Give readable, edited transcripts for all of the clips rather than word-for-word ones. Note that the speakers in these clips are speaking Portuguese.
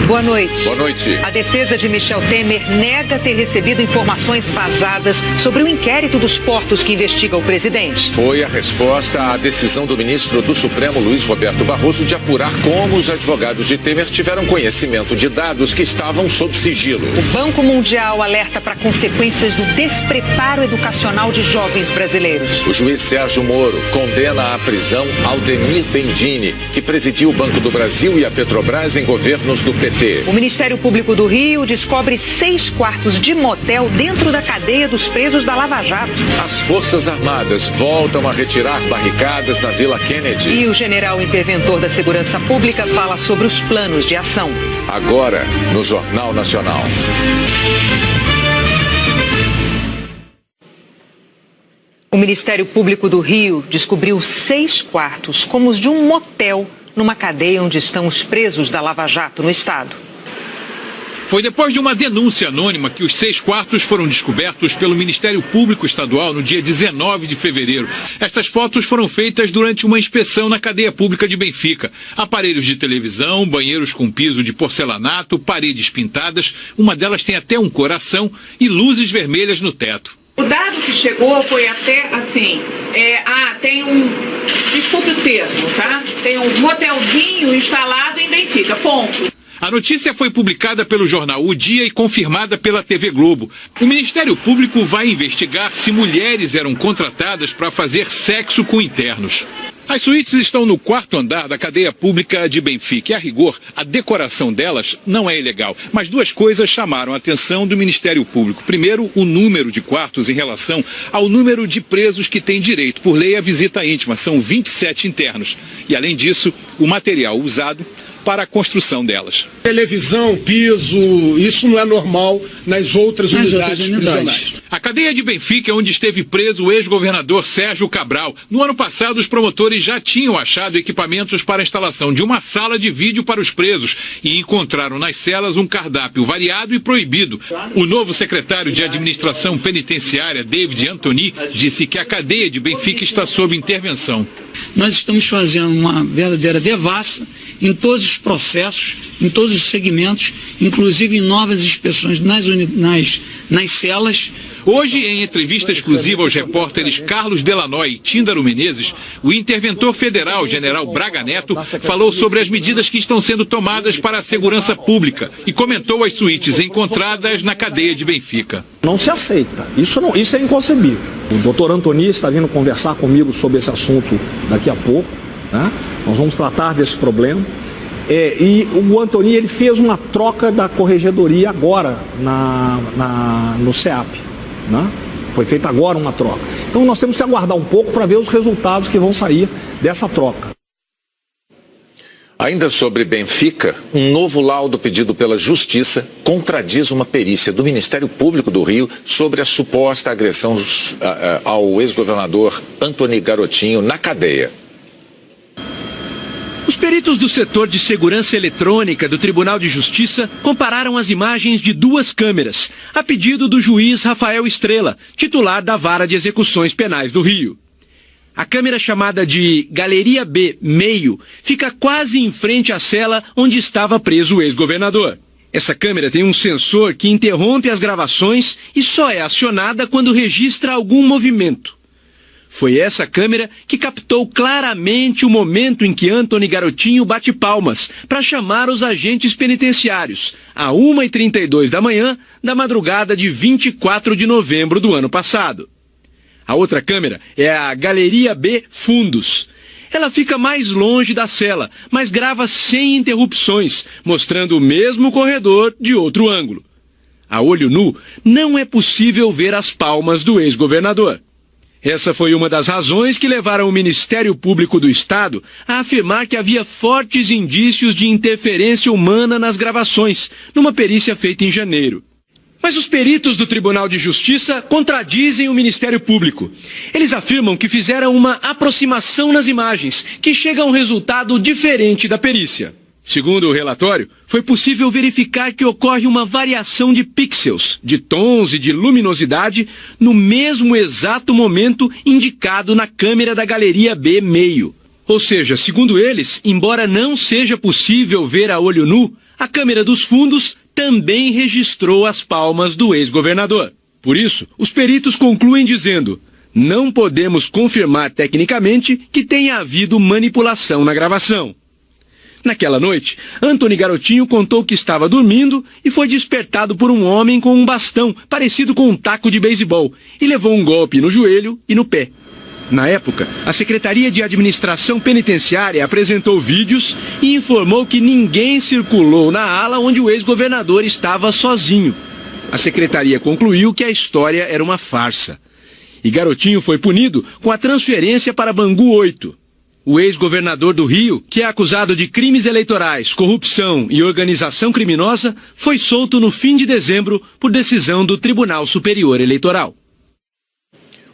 Boa noite. Boa noite. A defesa de Michel Temer nega ter recebido informações vazadas sobre o inquérito dos portos que investiga o presidente. Foi a resposta à decisão do ministro do Supremo, Luiz Roberto Barroso, de apurar como os advogados de Temer tiveram conhecimento de dados que estavam sob sigilo. O Banco Mundial alerta para consequências do despreparo educacional de jovens brasileiros. O juiz Sérgio Moro condena à prisão Aldemir Bendini, que presidiu o Banco do Brasil e a Petrobras em governos do PT. O Ministério Público do Rio descobre 6 quartos de motel dentro da cadeia dos presos da Lava Jato. As Forças Armadas voltam a retirar barricadas na Vila Kennedy. E o general interventor da Segurança Pública fala sobre os planos de ação. Agora, no Jornal Nacional. O Ministério Público do Rio descobriu 6 quartos, como os de um motel, numa cadeia onde estão os presos da Lava Jato no estado. Foi depois de uma denúncia anônima que os 6 quartos foram descobertos pelo Ministério Público Estadual no dia 19 de fevereiro. Estas fotos foram feitas durante uma inspeção na cadeia pública de Benfica. Aparelhos de televisão, banheiros com piso de porcelanato, paredes pintadas, uma delas tem até um coração e luzes vermelhas no teto. O dado que chegou foi até assim, tem desculpe o termo, tá? Tem um motelzinho instalado em Benfica, ponto. A notícia foi publicada pelo jornal O Dia e confirmada pela TV Globo. O Ministério Público vai investigar se mulheres eram contratadas para fazer sexo com internos. As suítes estão no 4º andar da cadeia pública de Benfica. E, a rigor, a decoração delas não é ilegal. Mas 2 coisas chamaram a atenção do Ministério Público. Primeiro, o número de quartos em relação ao número de presos que têm direito, por lei, à visita íntima. São 27 internos. E, além disso, o material usado para a construção delas. Televisão, piso, isso não é normal nas outras unidades prisionais. A cadeia de Benfica é onde esteve preso o ex-governador Sérgio Cabral. No ano passado, os promotores já tinham achado equipamentos para a instalação de uma sala de vídeo para os presos e encontraram nas celas um cardápio variado e proibido. O novo secretário de Administração Penitenciária, David Antony, disse que a cadeia de Benfica está sob intervenção. Nós estamos fazendo uma verdadeira devassa em todos os processos, em todos os segmentos, inclusive em novas inspeções nas celas. Hoje, em entrevista exclusiva aos repórteres Carlos Delanoy e Tíndaro Menezes, o interventor federal, general Braga Neto, falou sobre as medidas que estão sendo tomadas para a segurança pública e comentou as suítes encontradas na cadeia de Benfica. Não se aceita, isso é inconcebível. O doutor Antony está vindo conversar comigo sobre esse assunto daqui a pouco, né? Nós vamos tratar desse problema. E o Antony, ele fez uma troca da corregedoria agora no CEAP. Né? Foi feita agora uma troca. Então nós temos que aguardar um pouco para ver os resultados que vão sair dessa troca. Ainda sobre Benfica, um novo laudo pedido pela Justiça contradiz uma perícia do Ministério Público do Rio sobre a suposta agressão ao ex-governador Antony Garotinho na cadeia. Os peritos do setor de segurança eletrônica do Tribunal de Justiça compararam as imagens de 2 câmeras, a pedido do juiz Rafael Estrela, titular da Vara de Execuções Penais do Rio. A câmera chamada de Galeria B Meio fica quase em frente à cela onde estava preso o ex-governador. Essa câmera tem um sensor que interrompe as gravações e só é acionada quando registra algum movimento. Foi essa câmera que captou claramente o momento em que Antony Garotinho bate palmas para chamar os agentes penitenciários, a 1h32 da manhã da madrugada de 24 de novembro do ano passado. A outra câmera é a Galeria B Fundos. Ela fica mais longe da cela, mas grava sem interrupções, mostrando o mesmo corredor de outro ângulo. A olho nu, não é possível ver as palmas do ex-governador. Essa foi uma das razões que levaram o Ministério Público do Estado a afirmar que havia fortes indícios de interferência humana nas gravações, numa perícia feita em janeiro. Mas os peritos do Tribunal de Justiça contradizem o Ministério Público. Eles afirmam que fizeram uma aproximação nas imagens, que chega a um resultado diferente da perícia. Segundo o relatório, foi possível verificar que ocorre uma variação de pixels, de tons e de luminosidade no mesmo exato momento indicado na câmera da Galeria B Meio. Ou seja, segundo eles, embora não seja possível ver a olho nu, A câmera dos fundos também registrou as palmas do ex-governador. Por isso, os peritos concluem dizendo: não podemos confirmar tecnicamente que tenha havido manipulação na gravação. Naquela noite, Antony Garotinho contou que estava dormindo e foi despertado por um homem com um bastão parecido com um taco de beisebol e levou um golpe no joelho e no pé. Na época, a Secretaria de Administração Penitenciária apresentou vídeos e informou que ninguém circulou na ala onde o ex-governador estava sozinho. A secretaria concluiu que a história era uma farsa. E Garotinho foi punido com a transferência para Bangu 8. O ex-governador do Rio, que é acusado de crimes eleitorais, corrupção e organização criminosa, foi solto no fim de dezembro por decisão do Tribunal Superior Eleitoral.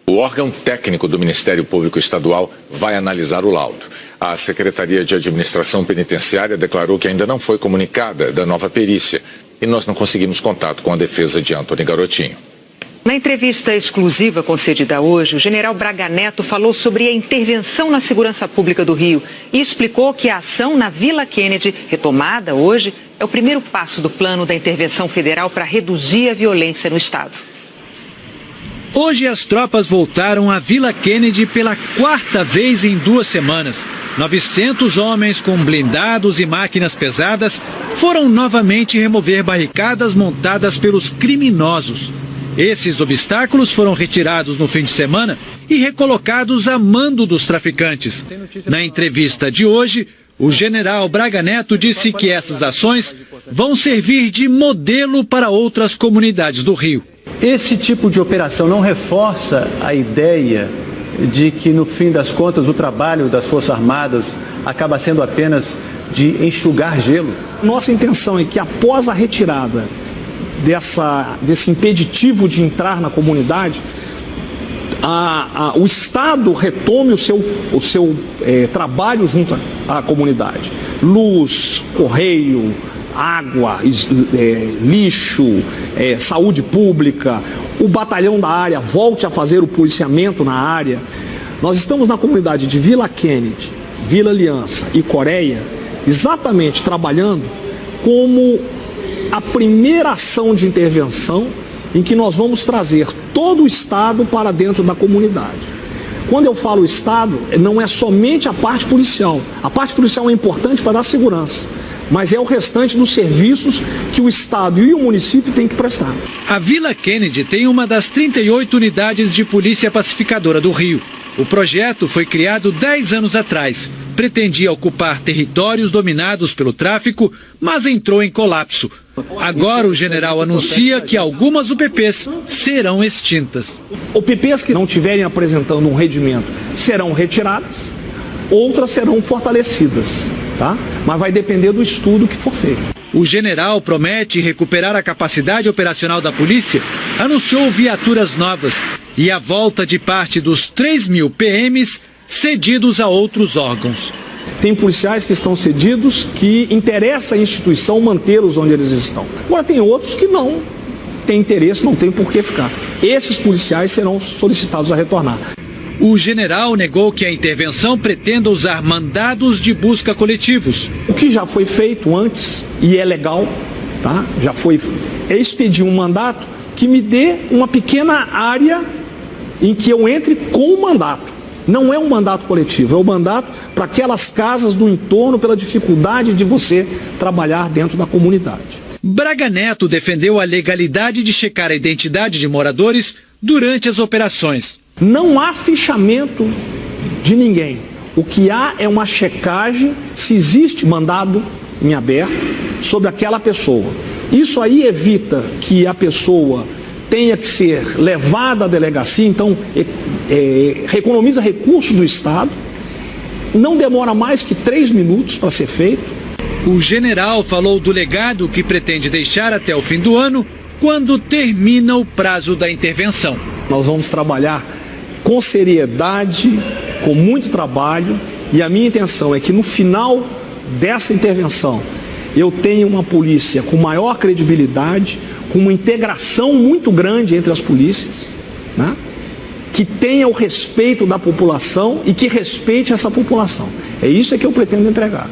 O órgão técnico do Ministério Público Estadual vai analisar o laudo. A Secretaria de Administração Penitenciária declarou que ainda não foi comunicada da nova perícia e nós não conseguimos contato com a defesa de Antony Garotinho. Na entrevista exclusiva concedida hoje, o general Braga Neto falou sobre a intervenção na segurança pública do Rio e explicou que a ação na Vila Kennedy, retomada hoje, é o primeiro passo do plano da intervenção federal para reduzir a violência no estado. Hoje as tropas voltaram à Vila Kennedy pela 4ª vez em 2 semanas. 900 homens com blindados e máquinas pesadas foram novamente remover barricadas montadas pelos criminosos. Esses obstáculos foram retirados no fim de semana e recolocados a mando dos traficantes. Na entrevista de hoje, o general Braga Neto disse que essas ações vão servir de modelo para outras comunidades do Rio. Esse tipo de operação não reforça a ideia de que, no fim das contas, o trabalho das Forças Armadas acaba sendo apenas de enxugar gelo? Nossa intenção é que, após a retirada desse impeditivo de entrar na comunidade, o Estado retome o seu trabalho junto à comunidade. Luz, correio, água, lixo, saúde pública, o batalhão da área volte a fazer o policiamento na área. Nós estamos na comunidade de Vila Kennedy, Vila Aliança e Coreia, exatamente trabalhando como a primeira ação de intervenção em que nós vamos trazer todo o Estado para dentro da comunidade. Quando eu falo Estado, não é somente a parte policial. A parte policial é importante para dar segurança, mas é o restante dos serviços que o Estado e o município têm que prestar. A Vila Kennedy tem uma das 38 unidades de polícia pacificadora do Rio. O projeto foi criado 10 anos atrás. Pretendia ocupar territórios dominados pelo tráfico, mas entrou em colapso. Agora o general anuncia que algumas UPPs serão extintas. UPPs que não estiverem apresentando um rendimento serão retiradas, outras serão fortalecidas, tá? Mas vai depender do estudo que for feito. O general promete recuperar a capacidade operacional da polícia, anunciou viaturas novas e a volta de parte dos 3.000 PMs cedidos a outros órgãos. Tem policiais que estão cedidos, que interessa à instituição mantê-los onde eles estão. Agora tem outros que não têm interesse, não tem por que ficar. Esses policiais serão solicitados a retornar. O general negou que a intervenção pretenda usar mandados de busca coletivos. O que já foi feito antes, e é legal, tá? É expedir um mandato que me dê uma pequena área em que eu entre com o mandato. Não é um mandato coletivo, é um mandato para aquelas casas do entorno, pela dificuldade de você trabalhar dentro da comunidade. Braga Neto defendeu a legalidade de checar a identidade de moradores durante as operações. Não há fichamento de ninguém. O que há é uma checagem se existe mandado em aberto sobre aquela pessoa. Isso aí evita que a pessoa tenha que ser levada à delegacia, então economiza recursos do Estado, não demora mais que 3 minutos para ser feito. O general falou do legado que pretende deixar até o fim do ano, quando termina o prazo da intervenção. Nós vamos trabalhar com seriedade, com muito trabalho, e a minha intenção é que no final dessa intervenção eu tenha uma polícia com maior credibilidade, com uma integração muito grande entre as polícias, né? Que tenha o respeito da população e que respeite essa população. É isso que eu pretendo entregar.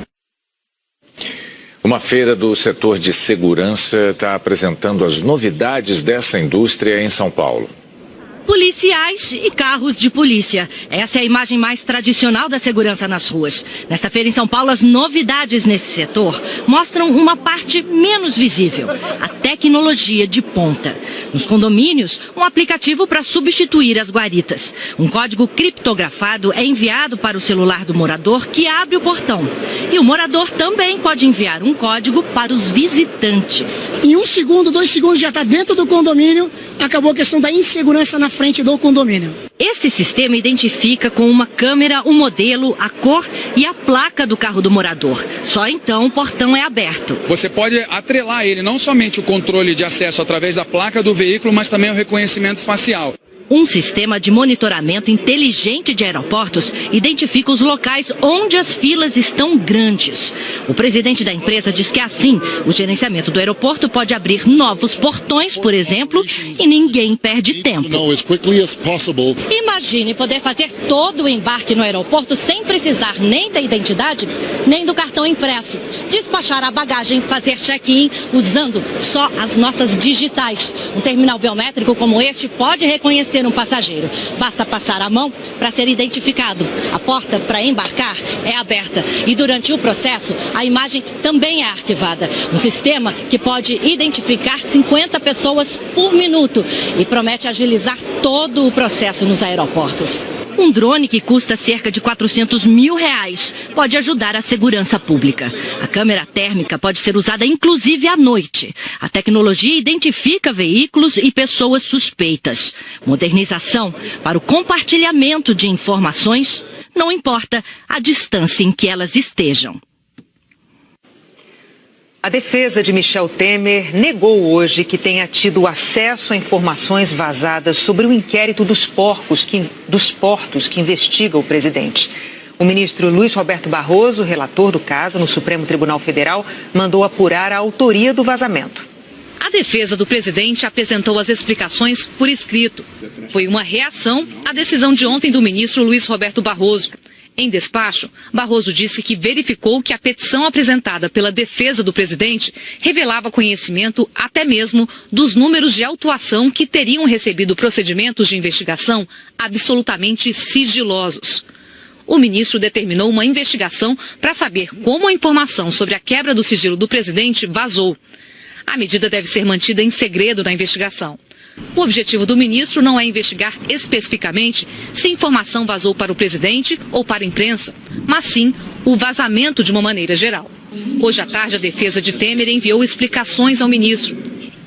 Uma feira do setor de segurança está apresentando as novidades dessa indústria em São Paulo. Policiais e carros de polícia. Essa é a imagem mais tradicional da segurança nas ruas. Nesta feira em São Paulo, as novidades nesse setor mostram uma parte menos visível, a tecnologia de ponta. Nos condomínios, um aplicativo para substituir as guaritas. Um código criptografado é enviado para o celular do morador que abre o portão. E o morador também pode enviar um código para os visitantes. Em 1 segundo, 2 segundos já está dentro do condomínio, acabou a questão da insegurança na frente do condomínio. Esse sistema identifica com uma câmera o modelo, a cor e a placa do carro do morador. Só então o portão é aberto. Você pode atrelar ele, não somente o controle de acesso através da placa do veículo, mas também o reconhecimento facial. Um sistema de monitoramento inteligente de aeroportos identifica os locais onde as filas estão grandes. O presidente da empresa diz que assim, o gerenciamento do aeroporto pode abrir novos portões, por exemplo, e ninguém perde tempo. Imagine poder fazer todo o embarque no aeroporto sem precisar nem da identidade, nem do cartão impresso. Despachar a bagagem, fazer check-in usando só as nossas digitais. Um terminal biométrico como este pode reconhecer um passageiro. Basta passar a mão para ser identificado. A porta para embarcar é aberta e durante o processo a imagem também é arquivada. Um sistema que pode identificar 50 pessoas por minuto e promete agilizar todo o processo nos aeroportos. Um drone que custa cerca de R$400 mil pode ajudar a segurança pública. A câmera térmica pode ser usada inclusive à noite. A tecnologia identifica veículos e pessoas suspeitas. Modernização para o compartilhamento de informações, não importa a distância em que elas estejam. A defesa de Michel Temer negou hoje que tenha tido acesso a informações vazadas sobre o inquérito dos portos que investiga o presidente. O ministro Luiz Roberto Barroso, relator do caso no Supremo Tribunal Federal, mandou apurar a autoria do vazamento. A defesa do presidente apresentou as explicações por escrito. Foi uma reação à decisão de ontem do ministro Luiz Roberto Barroso. Em despacho, Barroso disse que verificou que a petição apresentada pela defesa do presidente revelava conhecimento até mesmo dos números de autuação que teriam recebido procedimentos de investigação absolutamente sigilosos. O ministro determinou uma investigação para saber como a informação sobre a quebra do sigilo do presidente vazou. A medida deve ser mantida em segredo na investigação. O objetivo do ministro não é investigar especificamente se a informação vazou para o presidente ou para a imprensa, mas sim o vazamento de uma maneira geral. Hoje à tarde, a defesa de Temer enviou explicações ao ministro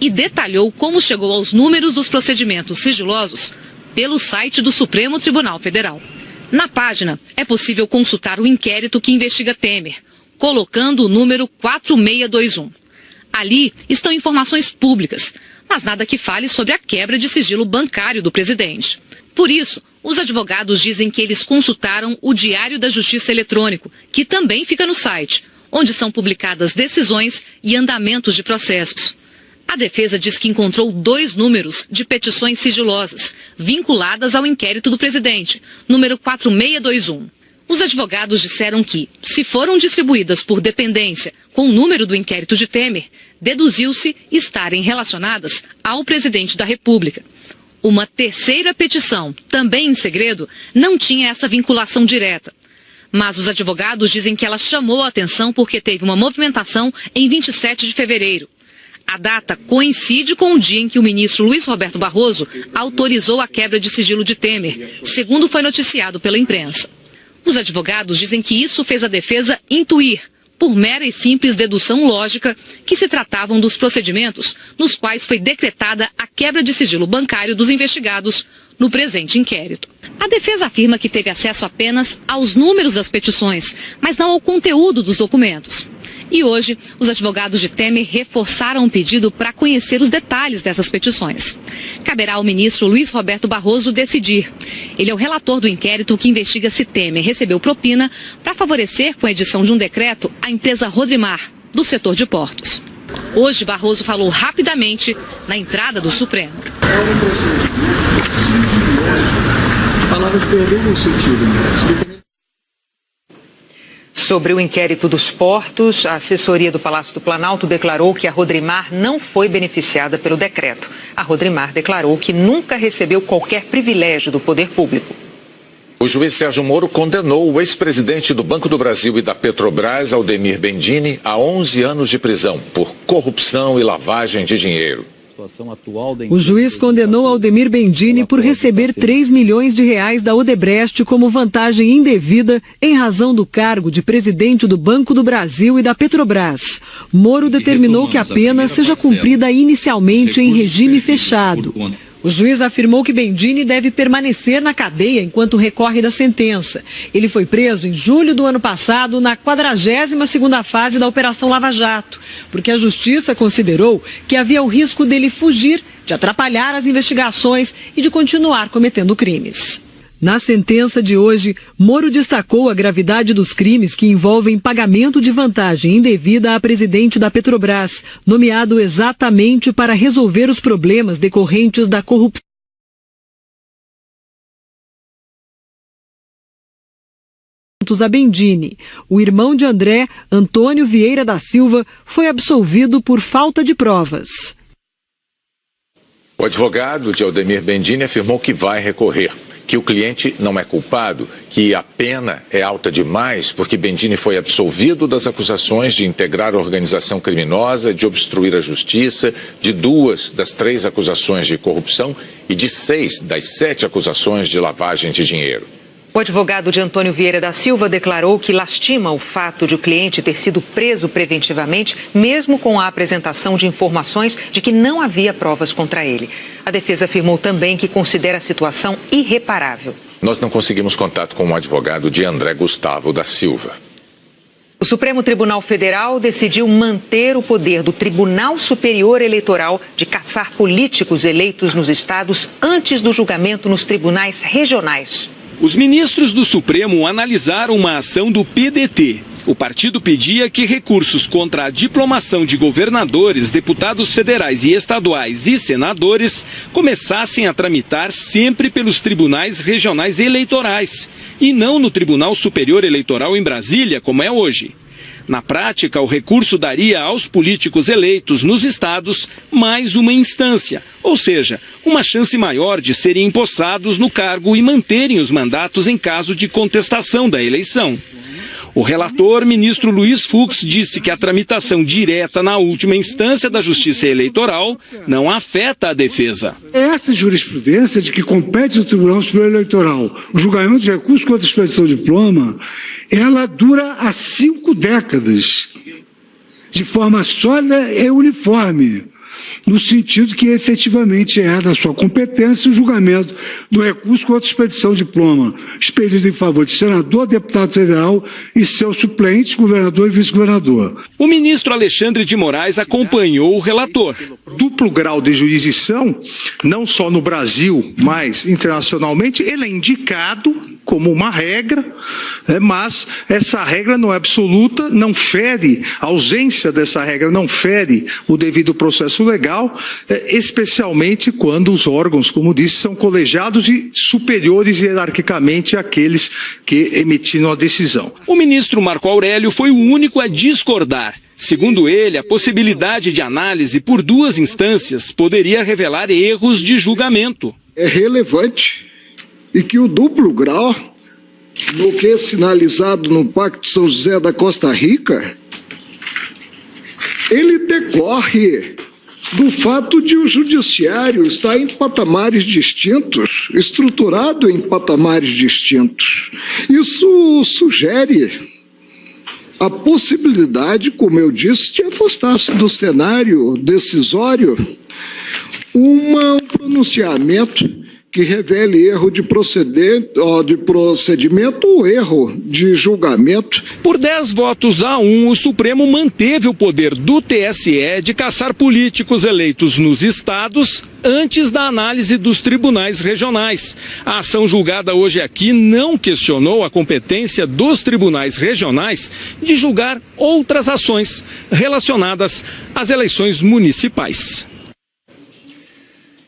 e detalhou como chegou aos números dos procedimentos sigilosos pelo site do Supremo Tribunal Federal. Na página, é possível consultar o inquérito que investiga Temer, colocando o número 4621. Ali estão informações públicas, mas nada que fale sobre a quebra de sigilo bancário do presidente. Por isso, os advogados dizem que eles consultaram o Diário da Justiça Eletrônico, que também fica no site, onde são publicadas decisões e andamentos de processos. A defesa diz que encontrou 2 números de petições sigilosas, vinculadas ao inquérito do presidente, número 4621. Os advogados disseram que, se foram distribuídas por dependência com o número do inquérito de Temer, deduziu-se estarem relacionadas ao presidente da República. Uma terceira petição, também em segredo, não tinha essa vinculação direta. Mas os advogados dizem que ela chamou a atenção porque teve uma movimentação em 27 de fevereiro. A data coincide com o dia em que o ministro Luiz Roberto Barroso autorizou a quebra de sigilo de Temer, segundo foi noticiado pela imprensa. Os advogados dizem que isso fez a defesa intuir, por mera e simples dedução lógica, que se tratavam dos procedimentos nos quais foi decretada a quebra de sigilo bancário dos investigados no presente inquérito. A defesa afirma que teve acesso apenas aos números das petições, mas não ao conteúdo dos documentos. E hoje, os advogados de Temer reforçaram o pedido para conhecer os detalhes dessas petições. Caberá ao ministro Luiz Roberto Barroso decidir. Ele é o relator do inquérito que investiga se Temer recebeu propina para favorecer, com a edição de um decreto, a empresa Rodrimar, do setor de portos. Hoje, Barroso falou rapidamente na entrada do Supremo. As palavras perderam o sentido. Sobre o inquérito dos portos, a assessoria do Palácio do Planalto declarou que a Rodrimar não foi beneficiada pelo decreto. A Rodrimar declarou que nunca recebeu qualquer privilégio do poder público. O juiz Sérgio Moro condenou o ex-presidente do Banco do Brasil e da Petrobras, Aldemir Bendini, a 11 anos de prisão por corrupção e lavagem de dinheiro. O juiz condenou Aldemir Bendini por receber 3 milhões de reais da Odebrecht como vantagem indevida em razão do cargo de presidente do Banco do Brasil e da Petrobras. Moro determinou que a pena seja cumprida inicialmente em regime fechado. O juiz afirmou que Bendini deve permanecer na cadeia enquanto recorre da sentença. Ele foi preso em julho do ano passado na 42ª fase da Operação Lava Jato, porque a Justiça considerou que havia o risco dele fugir, de atrapalhar as investigações e de continuar cometendo crimes. Na sentença de hoje, Moro destacou a gravidade dos crimes que envolvem pagamento de vantagem indevida a presidente da Petrobras, nomeado exatamente para resolver os problemas decorrentes da corrupção. A Bendini. O irmão de André, Antônio Vieira da Silva, foi absolvido por falta de provas. O advogado de Aldemir Bendini afirmou que vai recorrer, que o cliente não é culpado, que a pena é alta demais porque Bendini foi absolvido das acusações de integrar organização criminosa, de obstruir a justiça, de 2 das 3 acusações de corrupção e de 6 das 7 acusações de lavagem de dinheiro. O advogado de Antônio Vieira da Silva declarou que lastima o fato de o cliente ter sido preso preventivamente, mesmo com a apresentação de informações de que não havia provas contra ele. A defesa afirmou também que considera a situação irreparável. Nós não conseguimos contato com o advogado de André Gustavo da Silva. O Supremo Tribunal Federal decidiu manter o poder do Tribunal Superior Eleitoral de caçar políticos eleitos nos estados antes do julgamento nos tribunais regionais. Os ministros do Supremo analisaram uma ação do PDT. O partido pedia que recursos contra a diplomação de governadores, deputados federais e estaduais e senadores começassem a tramitar sempre pelos tribunais regionais eleitorais e não no Tribunal Superior Eleitoral em Brasília, como é hoje. Na prática, o recurso daria aos políticos eleitos nos estados mais uma instância, ou seja, uma chance maior de serem empossados no cargo e manterem os mandatos em caso de contestação da eleição. O relator, ministro Luiz Fux, disse que a tramitação direta na última instância da Justiça Eleitoral não afeta a defesa. Essa jurisprudência de que compete ao Tribunal Superior Eleitoral o julgamento de recurso contra a expedição de diploma, ela dura há 5 décadas, de forma sólida e uniforme, no sentido que efetivamente é da sua competência o julgamento do recurso contra a expedição de diploma, expedido em favor de senador, deputado federal e seu suplente, governador e vice-governador. O ministro Alexandre de Moraes acompanhou o relator. Duplo grau de jurisdição, não só no Brasil, mas internacionalmente, ele é indicado como uma regra, mas essa regra não é absoluta, não fere, a ausência dessa regra não fere o devido processo legal, especialmente quando os órgãos, como disse, são colegiados e superiores hierarquicamente àqueles que emitiram a decisão. O ministro Marco Aurélio foi o único a discordar. Segundo ele, a possibilidade de análise por 2 instâncias poderia revelar erros de julgamento. É relevante e que o duplo grau, no que é sinalizado no Pacto São José da Costa Rica, ele decorre do fato de o judiciário estar em patamares distintos, estruturado em patamares distintos. Isso sugere a possibilidade, como eu disse, de afastar-se do cenário decisório um pronunciamento que revele erro de procedimento ou erro de julgamento. Por 10 votos a 1, o Supremo manteve o poder do TSE de caçar políticos eleitos nos estados antes da análise dos tribunais regionais. A ação julgada hoje aqui não questionou a competência dos tribunais regionais de julgar outras ações relacionadas às eleições municipais.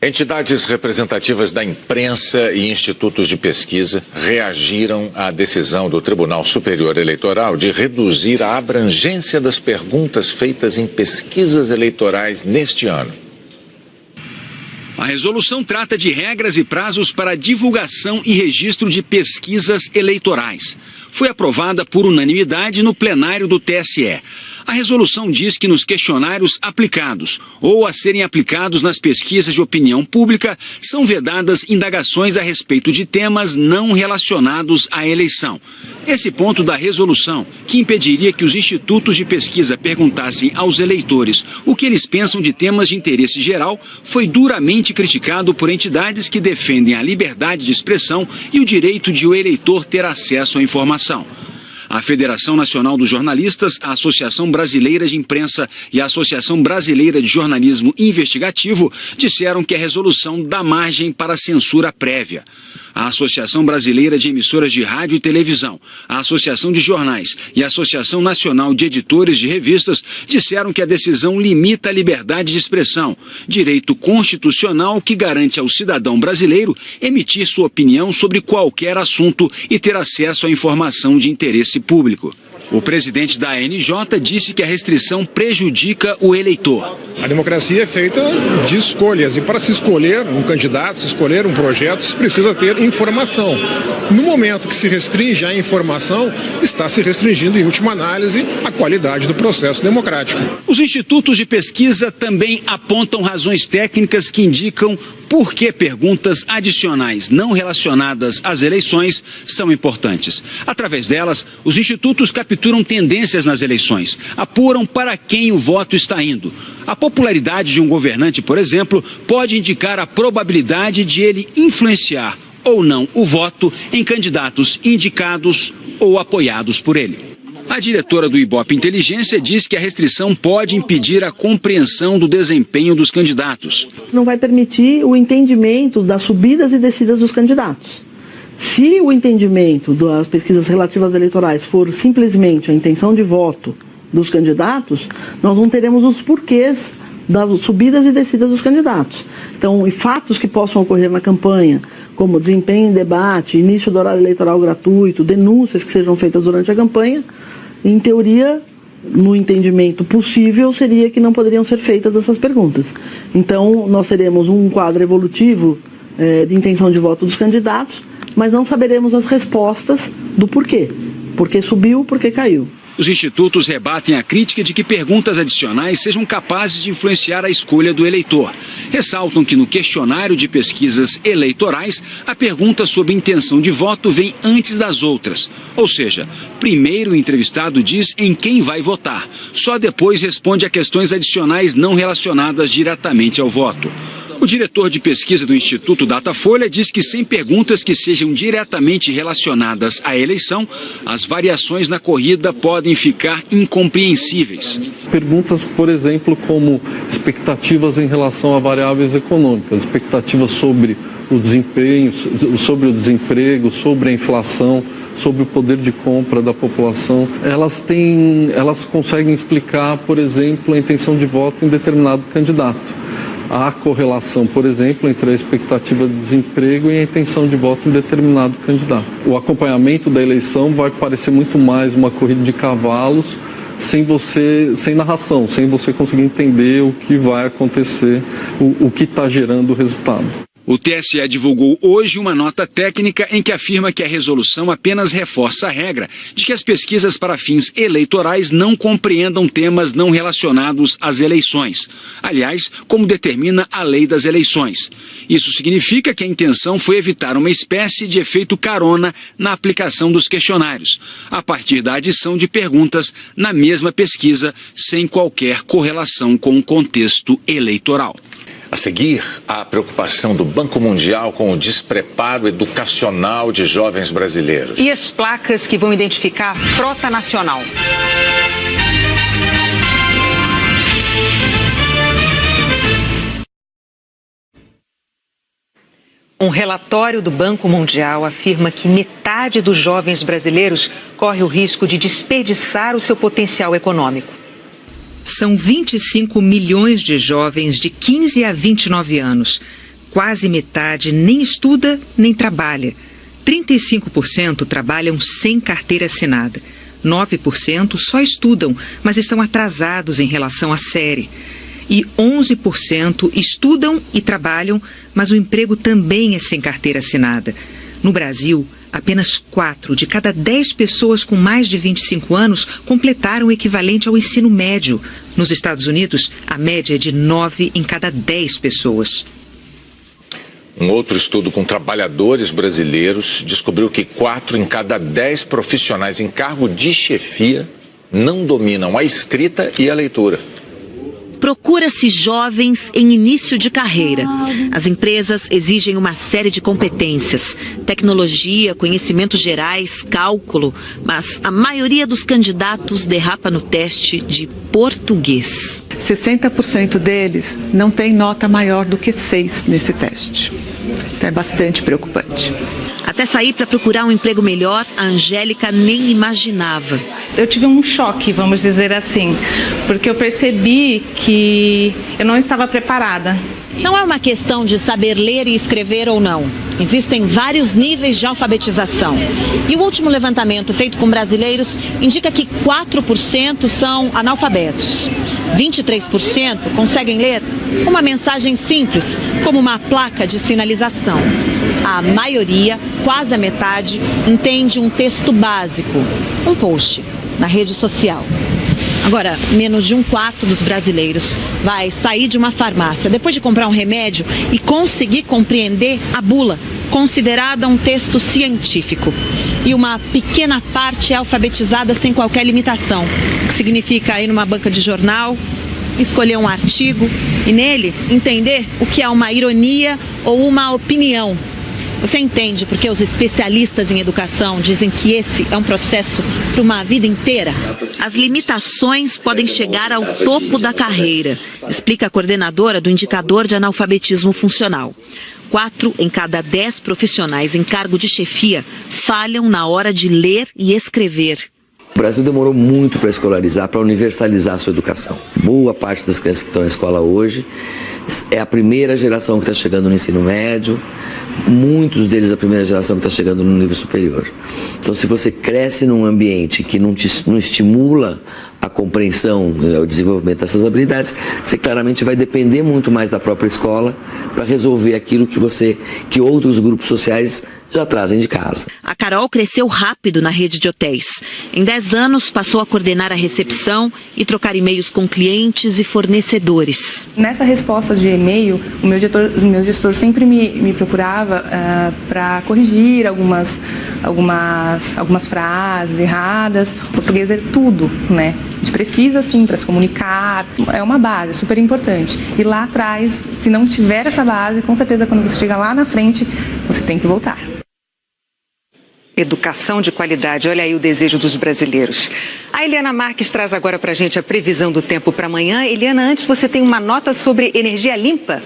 Entidades representativas da imprensa e institutos de pesquisa reagiram à decisão do Tribunal Superior Eleitoral de reduzir a abrangência das perguntas feitas em pesquisas eleitorais neste ano. A resolução trata de regras e prazos para divulgação e registro de pesquisas eleitorais. Foi aprovada por unanimidade no plenário do TSE. A resolução diz que nos questionários aplicados ou a serem aplicados nas pesquisas de opinião pública são vedadas indagações a respeito de temas não relacionados à eleição. Esse ponto da resolução, que impediria que os institutos de pesquisa perguntassem aos eleitores o que eles pensam de temas de interesse geral, foi duramente criticado por entidades que defendem a liberdade de expressão e o direito de o eleitor ter acesso à informação. A Federação Nacional dos Jornalistas, a Associação Brasileira de Imprensa e a Associação Brasileira de Jornalismo Investigativo disseram que a resolução dá margem para censura prévia. A Associação Brasileira de Emissoras de Rádio e Televisão, a Associação de Jornais e a Associação Nacional de Editores de Revistas disseram que a decisão limita a liberdade de expressão, direito constitucional que garante ao cidadão brasileiro emitir sua opinião sobre qualquer assunto e ter acesso à informação de interesse público. O presidente da ANJ disse que a restrição prejudica o eleitor. A democracia é feita de escolhas e para se escolher um candidato, se escolher um projeto, se precisa ter informação. No momento que se restringe a informação, está se restringindo, em última análise, a qualidade do processo democrático. Os institutos de pesquisa também apontam razões técnicas que indicam por que perguntas adicionais não relacionadas às eleições são importantes. Através delas, os institutos capturam tendências nas eleições, apuram para quem o voto está indo. A popularidade de um governante, por exemplo, pode indicar a probabilidade de ele influenciar ou não o voto em candidatos indicados ou apoiados por ele. A diretora do Ibope Inteligência diz que a restrição pode impedir a compreensão do desempenho dos candidatos. Não vai permitir o entendimento das subidas e descidas dos candidatos. Se o entendimento das pesquisas relativas eleitorais for simplesmente a intenção de voto dos candidatos, nós não teremos os porquês das subidas e descidas dos candidatos. Então, fatos que possam ocorrer na campanha, como desempenho em debate, início do horário eleitoral gratuito, denúncias que sejam feitas durante a campanha, em teoria, no entendimento possível, seria que não poderiam ser feitas essas perguntas. Então, nós teremos um quadro evolutivo de intenção de voto dos candidatos, mas não saberemos as respostas do porquê. Por que subiu, por que caiu. Os institutos rebatem a crítica de que perguntas adicionais sejam capazes de influenciar a escolha do eleitor. Ressaltam que no questionário de pesquisas eleitorais, a pergunta sobre intenção de voto vem antes das outras. Ou seja, primeiro o entrevistado diz em quem vai votar, só depois responde a questões adicionais não relacionadas diretamente ao voto. O diretor de pesquisa do Instituto Datafolha diz que sem perguntas que sejam diretamente relacionadas à eleição, as variações na corrida podem ficar incompreensíveis. Perguntas, por exemplo, como expectativas em relação a variáveis econômicas, expectativas sobre o desempenho, sobre o desemprego, sobre a inflação, sobre o poder de compra da população, elas conseguem explicar, por exemplo, a intenção de voto em determinado candidato. Há correlação, por exemplo, entre a expectativa de desemprego e a intenção de voto em determinado candidato. O acompanhamento da eleição vai parecer muito mais uma corrida de cavalos, sem narração, sem você conseguir entender o que vai acontecer, o que está gerando o resultado. O TSE divulgou hoje uma nota técnica em que afirma que a resolução apenas reforça a regra de que as pesquisas para fins eleitorais não compreendam temas não relacionados às eleições. Aliás, como determina a lei das eleições. Isso significa que a intenção foi evitar uma espécie de efeito carona na aplicação dos questionários, a partir da adição de perguntas na mesma pesquisa, sem qualquer correlação com o contexto eleitoral. A seguir, a preocupação do Banco Mundial com o despreparo educacional de jovens brasileiros. E as placas que vão identificar a frota nacional. Um relatório do Banco Mundial afirma que metade dos jovens brasileiros corre o risco de desperdiçar o seu potencial econômico. São 25 milhões de jovens de 15 a 29 anos. quase metade nem estuda nem trabalha. 35% trabalham sem carteira assinada. 9% só estudam, mas estão atrasados em relação à série. E 11% estudam e trabalham, mas o emprego também é sem carteira assinada. No Brasil, apenas 4 de cada 10 pessoas com mais de 25 anos completaram o equivalente ao ensino médio. Nos Estados Unidos, a média é de 9 em cada 10 pessoas. Um outro estudo com trabalhadores brasileiros descobriu que 4 em cada 10 profissionais em cargo de chefia não dominam a escrita e a leitura. Procura-se jovens em início de carreira. As empresas exigem uma série de competências, tecnologia, conhecimentos gerais, cálculo, mas a maioria dos candidatos derrapa no teste de português. 60% deles não tem nota maior do que 6 nesse teste. Então é bastante preocupante. Até sair para procurar um emprego melhor, a Angélica nem imaginava. Eu tive um choque, vamos dizer assim, porque eu percebi que eu não estava preparada. Não é uma questão de saber ler e escrever ou não. Existem vários níveis de alfabetização. E o último levantamento feito com brasileiros indica que 4% são analfabetos. 23% conseguem ler uma mensagem simples, como uma placa de sinalização. A maioria, quase a metade, entende um texto básico, um post na rede social. Agora, menos de 1/4 dos brasileiros vai sair de uma farmácia depois de comprar um remédio e conseguir compreender a bula, considerada um texto científico. E uma pequena parte é alfabetizada sem qualquer limitação, o que significa ir numa banca de jornal, escolher um artigo e nele entender o que é uma ironia ou uma opinião. Você entende porque os especialistas em educação dizem que esse é um processo para uma vida inteira? As limitações podem chegar ao topo da carreira, explica a coordenadora do Indicador de Analfabetismo Funcional. 4 em cada 10 profissionais em cargo de chefia falham na hora de ler e escrever. O Brasil demorou muito para escolarizar, para universalizar a sua educação. Boa parte das crianças que estão na escola hoje é a primeira geração que está chegando no ensino médio, muitos deles a primeira geração que está chegando no nível superior. Então, se você cresce num ambiente que não estimula a compreensão, o desenvolvimento dessas habilidades, você claramente vai depender muito mais da própria escola para resolver aquilo que outros grupos sociais já trazem de casa. A Carol cresceu rápido na rede de hotéis. Em 10 anos, passou a coordenar a recepção e trocar e-mails com clientes e fornecedores. Nessa resposta de e-mail, o meu gestor sempre me procurava para corrigir algumas frases erradas. O português é tudo, né? A gente precisa, sim, para se comunicar. É uma base, super importante. E lá atrás, se não tiver essa base, com certeza, quando você chega lá na frente, você tem que voltar. Educação de qualidade, olha aí o desejo dos brasileiros. A Eliana Marques traz agora para a gente a previsão do tempo para amanhã. Eliana, antes você tem uma nota sobre energia limpa?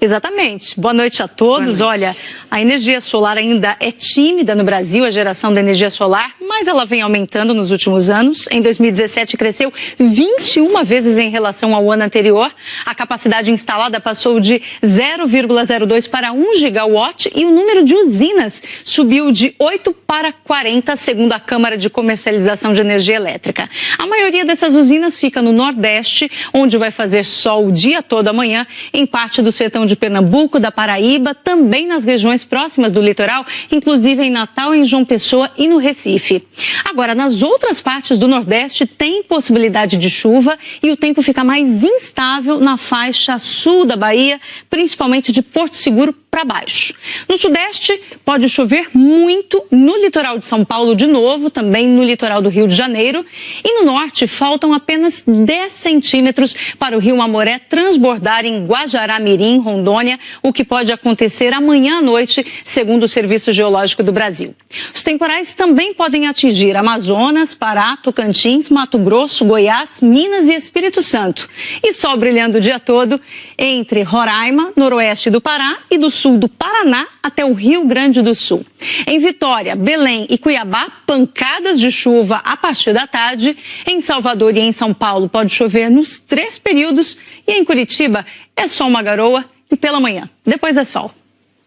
Exatamente. Boa noite a todos. Boa noite. Olha, a energia solar ainda é tímida no Brasil, a geração da energia solar, mas ela vem aumentando nos últimos anos. Em 2017 cresceu 21 vezes em relação ao ano anterior. A capacidade instalada passou de 0,02 para 1 gigawatt e o número de usinas subiu de 8 para 40, segundo a Câmara de Comercialização de Energia Elétrica. A maioria dessas usinas fica no Nordeste, onde vai fazer sol o dia todo amanhã, em parte do sertão de Pernambuco, da Paraíba, também nas regiões próximas do litoral, inclusive em Natal, em João Pessoa e no Recife. Agora, nas outras partes do Nordeste, tem possibilidade de chuva e o tempo fica mais instável na faixa sul da Bahia, principalmente de Porto Seguro para baixo. No Sudeste, pode chover muito no litoral de São Paulo de novo, também no litoral do Rio de Janeiro. E no Norte, faltam apenas 10 centímetros para o rio Amoré transbordar em Guajará-Mirim, Rondônia, o que pode acontecer amanhã à noite, segundo o Serviço Geológico do Brasil. Os temporais também podem atingir Amazonas, Pará, Tocantins, Mato Grosso, Goiás, Minas e Espírito Santo. E sol brilhando o dia todo entre Roraima, noroeste do Pará e do sul do Paraná até o Rio Grande do Sul. Em Vitória, Belém e Cuiabá, pancadas de chuva a partir da tarde. Em Salvador e em São Paulo pode chover nos 3 períodos. E em Curitiba é só uma garoa e pela manhã. Depois é sol.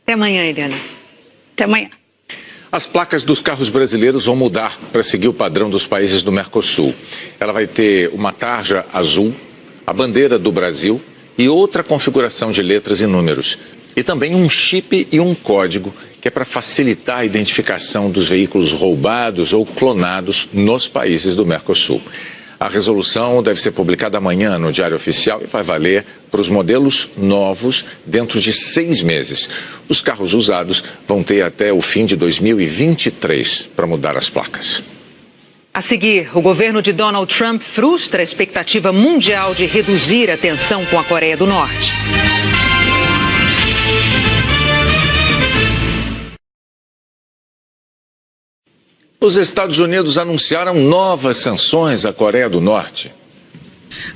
Até amanhã, Eliana. Até amanhã. As placas dos carros brasileiros vão mudar para seguir o padrão dos países do Mercosul. Ela vai ter uma tarja azul, a bandeira do Brasil e outra configuração de letras e números. E também um chip e um código que é para facilitar a identificação dos veículos roubados ou clonados nos países do Mercosul. A resolução deve ser publicada amanhã no Diário Oficial e vai valer para os modelos novos dentro de 6 meses. Os carros usados vão ter até o fim de 2023 para mudar as placas. A seguir, o governo de Donald Trump frustra a expectativa mundial de reduzir a tensão com a Coreia do Norte. Os Estados Unidos anunciaram novas sanções à Coreia do Norte.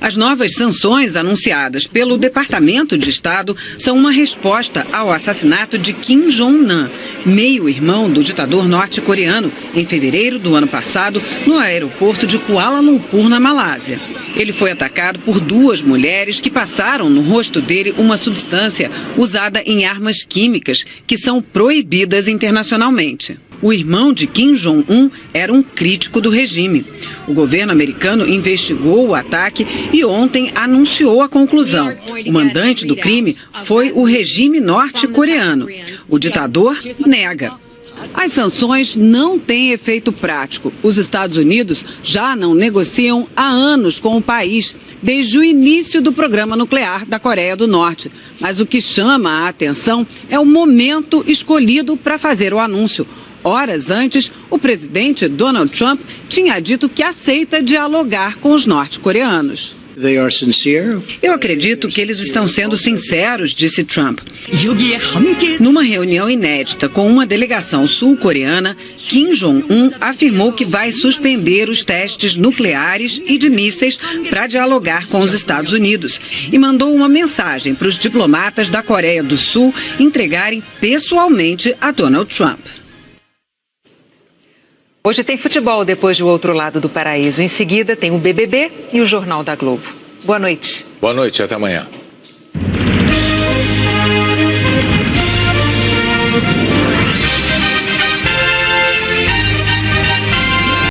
As novas sanções anunciadas pelo Departamento de Estado são uma resposta ao assassinato de Kim Jong-un, meio-irmão do ditador norte-coreano, em fevereiro do ano passado, no aeroporto de Kuala Lumpur, na Malásia. Ele foi atacado por 2 mulheres que passaram no rosto dele uma substância usada em armas químicas que são proibidas internacionalmente. O irmão de Kim Jong-un era um crítico do regime. O governo americano investigou o ataque e ontem anunciou a conclusão. O mandante do crime foi o regime norte-coreano. O ditador nega. As sanções não têm efeito prático. Os Estados Unidos já não negociam há anos com o país, desde o início do programa nuclear da Coreia do Norte. Mas o que chama a atenção é o momento escolhido para fazer o anúncio. Horas antes, o presidente Donald Trump tinha dito que aceita dialogar com os norte-coreanos. Eu acredito que eles estão sendo sinceros, disse Trump. Numa reunião inédita com uma delegação sul-coreana, Kim Jong-un afirmou que vai suspender os testes nucleares e de mísseis para dialogar com os Estados Unidos e mandou uma mensagem para os diplomatas da Coreia do Sul entregarem pessoalmente a Donald Trump. Hoje tem futebol depois do outro lado do paraíso. Em seguida tem o BBB e o Jornal da Globo. Boa noite. Boa noite, até amanhã.